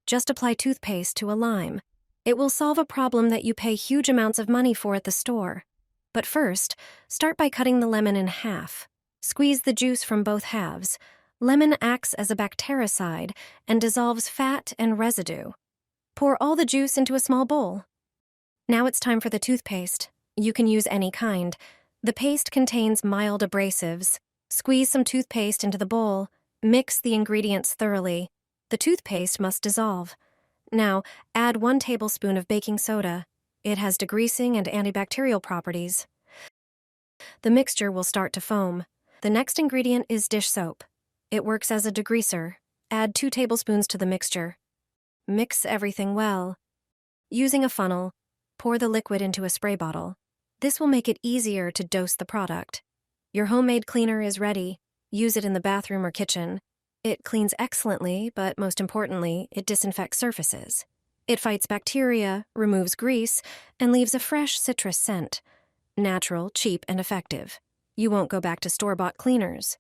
Just apply toothpaste to a lime. It will solve a problem that you pay huge amounts of money for at the store. But first, start by cutting the lemon in half. Squeeze the juice from both halves. Lemon acts as a bactericide and dissolves fat and residue. Pour all the juice into a small bowl. Now it's time for the toothpaste. You can use any kind. The paste contains mild abrasives. Squeeze some toothpaste into the bowl. Mix the ingredients thoroughly. The toothpaste must dissolve. Now, add 1 tablespoon of baking soda. It has degreasing and antibacterial properties. The mixture will start to foam. The next ingredient is dish soap. It works as a degreaser. Add 2 tablespoons to the mixture. Mix everything well. Using a funnel, pour the liquid into a spray bottle. This will make it easier to dose the product. Your homemade cleaner is ready. Use it in the bathroom or kitchen. It cleans excellently, but most importantly, it disinfects surfaces. It fights bacteria, removes grease, and leaves a fresh citrus scent. Natural, cheap, and effective. You won't go back to store-bought cleaners.